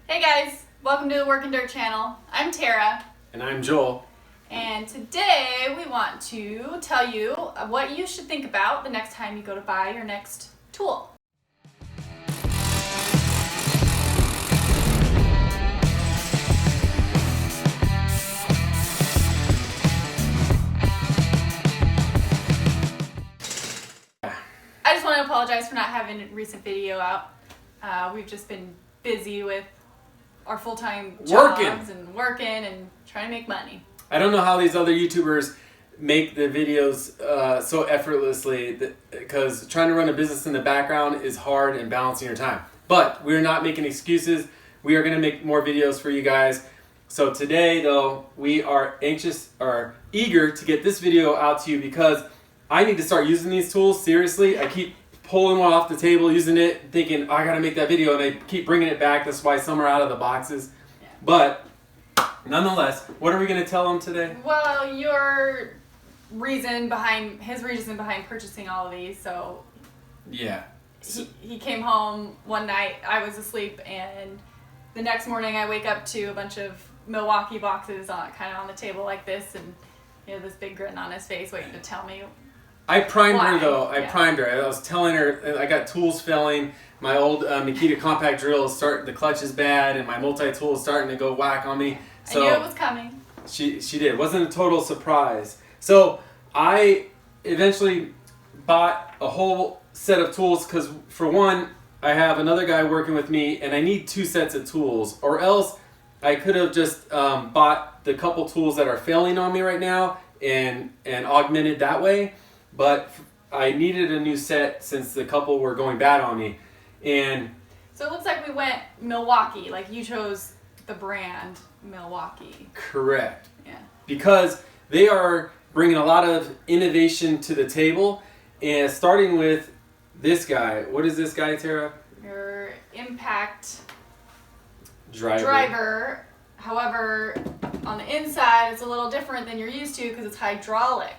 Hey guys, welcome to the WorknDirt channel. I'm Tara. And I'm Joel. And today we want to tell you what you should think about the next time you go to buy your next tool. I just want to apologize for not having a recent video out. We've just been busy with our full-time jobs and working and trying to make money. I don't know how these other YouTubers make the videos so effortlessly, because trying to run a business in the background is hard and balancing your time. But we're not making excuses. We are going to make more videos for you guys. So today, though, we are eager to get this video out to you because I need to start using these tools seriously. I keep pulling one off the table, using it, thinking, oh, I gotta make that video, and I keep bringing it back. That's why some are out of the boxes. Yeah. But nonetheless, what are we gonna tell them today? Well, his reason behind purchasing all of these. So yeah, he came home one night, I was asleep, and the next morning I wake up to a bunch of Milwaukee boxes kind of on the table like this, and this big grin on his face waiting to tell me. I primed her though. I primed her. I was telling her I got tools failing. My old Makita compact drill is the clutch is bad, and my multi-tool is starting to go whack on me. So I knew it was coming. She did. It wasn't a total surprise. So I eventually bought a whole set of tools because, for one, I have another guy working with me, and I need 2 sets of tools, or else I could have just bought the couple tools that are failing on me right now and augmented that way. But I needed a new set since the couple were going bad on me. And so it looks like we went Milwaukee, like you chose the brand Milwaukee. Correct. Yeah. Because they are bringing a lot of innovation to the table, and starting with this guy. What is this guy, Tara? Your impact driver. However, on the inside, it's a little different than you're used to because it's hydraulic.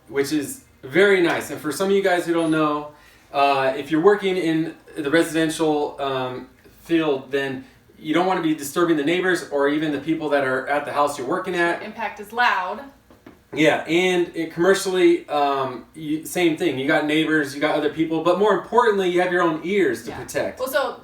Which is very nice. And for some of you guys who don't know, if you're working in the residential field, then you don't want to be disturbing the neighbors or even the people that are at the house you're working at. Impact is loud. Yeah, and commercially, same thing. You got neighbors, you got other people, but more importantly, you have your own ears to protect. Well, so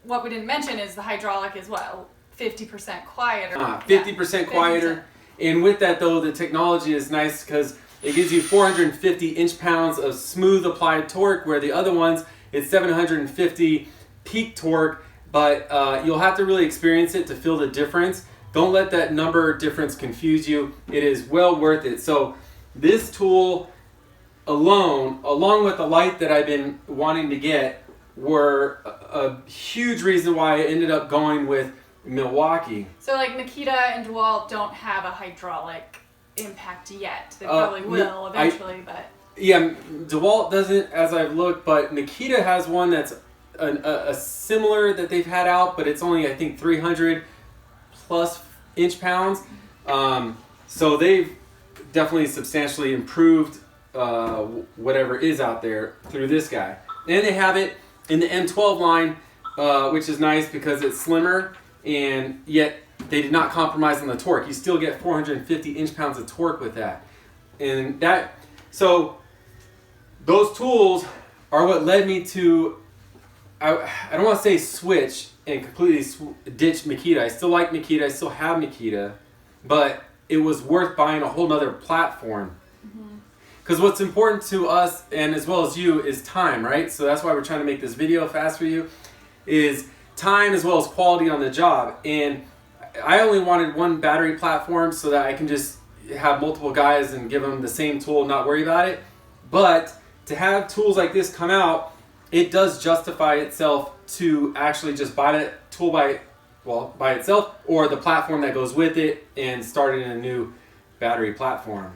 what we didn't mention is the hydraulic is 50% quieter. 50% quieter. 50%. And with that, though, the technology is nice because it gives you 450 inch-pounds of smooth applied torque, where the other ones, it's 750 peak torque, but you'll have to really experience it to feel the difference. Don't let that number difference confuse you. It is well worth it. So this tool alone, along with the light that I've been wanting to get, were a huge reason why I ended up going with Milwaukee. So like Makita and DeWalt don't have a hydraulic impact yet. They probably will eventually, but yeah, DeWalt doesn't, as I've looked, but Makita has one that's a similar that they've had out, but it's only, I think, 300 plus inch-pounds. So they've definitely substantially improved whatever is out there through this guy. And they have it in the M12 line, which is nice because it's slimmer, and yet they did not compromise on the torque. You still get 450 inch-pounds of torque with that. And so those tools are what led me to, I don't want to say switch and completely ditch Makita. I still like Makita, I still have Makita, but it was worth buying a whole nother platform. Because what's important to us, and as well as you, is time, right? So that's why we're trying to make this video fast for you, is time as well as quality on the job. And I only wanted one battery platform so that I can just have multiple guys and give them the same tool and not worry about it. But to have tools like this come out, it does justify itself to actually just buy that tool by itself, or the platform that goes with it, and starting a new battery platform.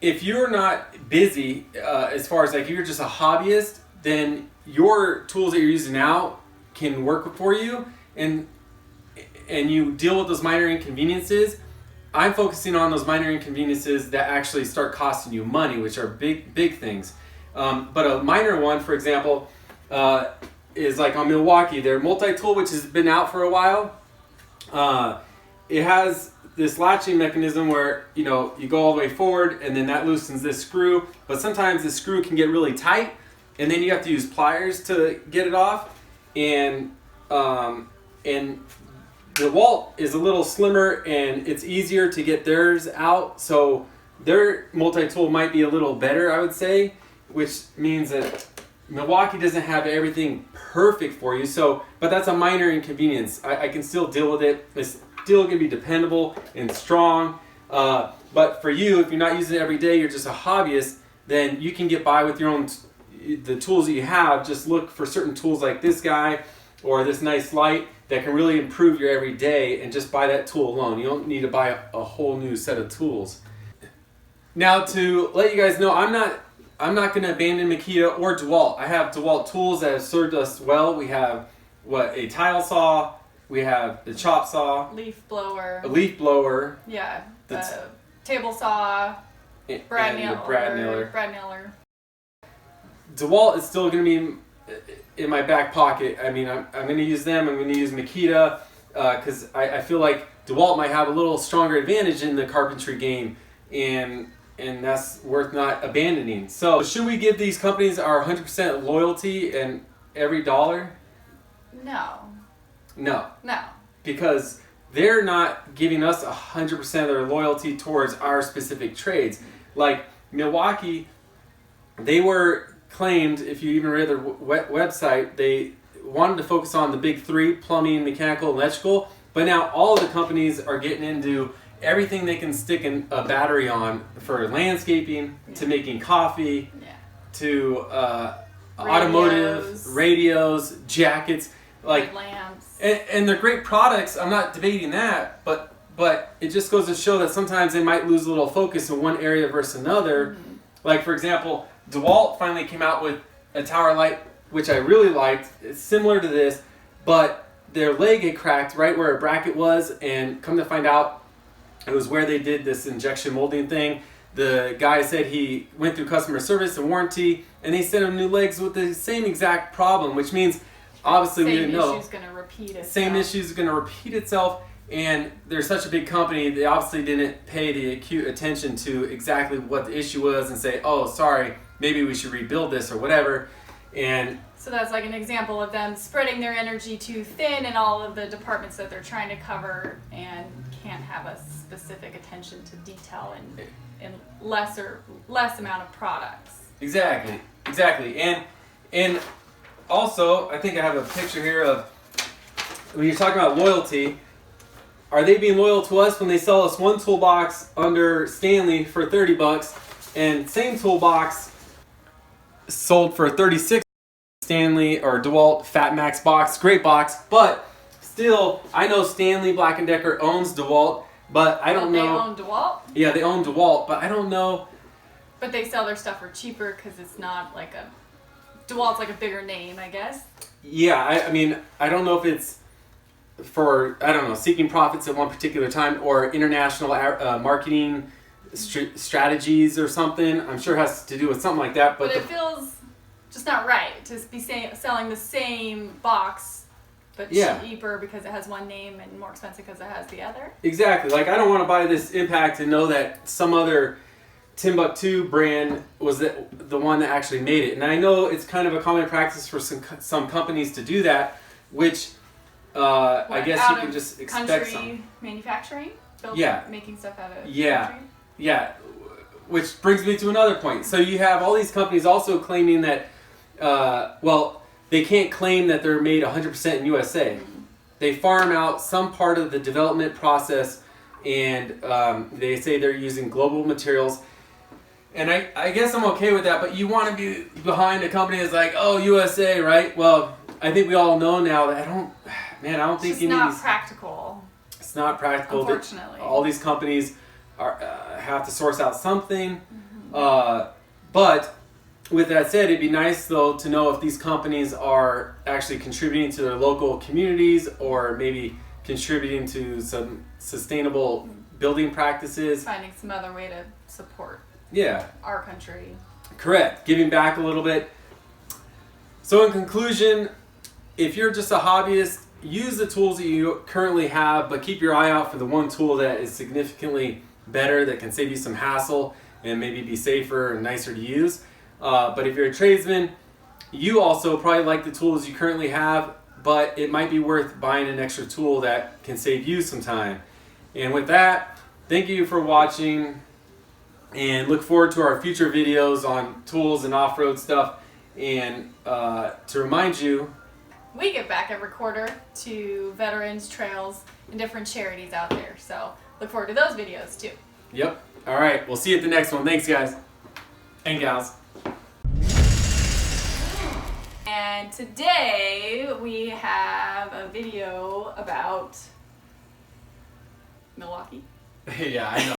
If you're not busy, as far as like if you're just a hobbyist, then your tools that you're using now can work for you, and you deal with those minor inconveniences. I'm focusing on those minor inconveniences that actually start costing you money, which are big things. But a minor one, for example, is like on Milwaukee. Their multi-tool, which has been out for a while, it has this latching mechanism where you go all the way forward and then that loosens this screw. But sometimes the screw can get really tight, and then you have to use pliers to get it off. And DeWalt is a little slimmer and it's easier to get theirs out. So their multi-tool might be a little better, I would say, which means that Milwaukee doesn't have everything perfect for you. So, but that's a minor inconvenience. I can still deal with it. It's still going to be dependable and strong. But for you, if you're not using it every day, you're just a hobbyist, then you can get by with your own, the tools that you have. Just look for certain tools like this guy or this nice light that can really improve your everyday, and just buy that tool alone. You don't need to buy a whole new set of tools. Now, to let you guys know, I'm not going to abandon Makita or DeWalt. I have DeWalt tools that have served us well. We have a tile saw, we have the chop saw, a leaf blower, yeah, the table saw, brad nailer. DeWalt is still going to be in my back pocket. I mean, I'm going to use them. I'm going to use Makita because I feel like DeWalt might have a little stronger advantage in the carpentry game, and that's worth not abandoning. So should we give these companies our 100% loyalty and every dollar? No. Because they're not giving us 100% of their loyalty towards our specific trades. Like Milwaukee, they were claimed, if you even read their website, they wanted to focus on the big three: plumbing, mechanical, electrical. But now all of the companies are getting into everything they can stick a battery on, for landscaping, to making coffee, to automotive, radios, jackets, like lamps. And they're great products. I'm not debating that, but it just goes to show that sometimes they might lose a little focus in one area versus another. Mm-hmm. Like, for example, DeWalt finally came out with a tower light, which I really liked. It's similar to this, but their leg had cracked right where a bracket was, and come to find out, it was where they did this injection molding thing. The guy said he went through customer service and warranty, and they sent him new legs with the same exact problem, which means obviously we didn't know. Same issue's going to repeat itself. Same issue's going to repeat itself, and they're such a big company, they obviously didn't pay the acute attention to exactly what the issue was and say, oh, sorry, maybe we should rebuild this or whatever. And so that's like an example of them spreading their energy too thin in all of the departments that they're trying to cover, and can't have a specific attention to detail in less amount of products. Exactly. And also, I think I have a picture here of, when you're talking about loyalty, are they being loyal to us when they sell us one toolbox under Stanley for $30, and same toolbox sold for $36? Stanley or DeWalt Fat Max box, great box, but still, I know Stanley Black & Decker owns DeWalt, but I don't know. They own DeWalt? Yeah, they own DeWalt, but I don't know. But they sell their stuff for cheaper because it's not like DeWalt's like a bigger name, I guess. Yeah, I mean, I don't know if it's for, seeking profits at one particular time, or international marketing strategies or something. I'm sure it has to do with something like that. But it feels just not right to be selling the same box, but cheaper because it has one name and more expensive because it has the other. Exactly. Like, I don't want to buy this Impact and know that some other Timbuktu brand was the one that actually made it. And I know it's kind of a common practice for some companies to do that, which I guess you can just expect some manufacturing. Making stuff out of country. Yeah. Which brings me to another point. So you have all these companies also claiming that, they can't claim that they're made 100% in USA. Mm-hmm. They farm out some part of the development process, and they say they're using global materials. And I guess I'm okay with that, but you want to be behind a company that's like, oh, USA, right? Well, I think we all know now that I don't think it's not practical. It's not practical. Unfortunately. All these companies have to source out something. Mm-hmm. But with that said, it'd be nice, though, to know if these companies are actually contributing to their local communities, or maybe contributing to some sustainable building practices. Finding some other way to support our country. Correct. Giving back a little bit. So in conclusion, if you're just a hobbyist, use the tools that you currently have, but keep your eye out for the one tool that is significantly better, that can save you some hassle and maybe be safer and nicer to use. But if you're a tradesman, you also probably like the tools you currently have, but it might be worth buying an extra tool that can save you some time. And with that, thank you for watching, and look forward to our future videos on tools and off-road stuff. And to remind you, we give back every quarter to veterans, trails, and different charities out there. So look forward to those videos too. Yep. All right. We'll see you at the next one. Thanks, guys and gals. And today we have a video about Milwaukee. Yeah, I know.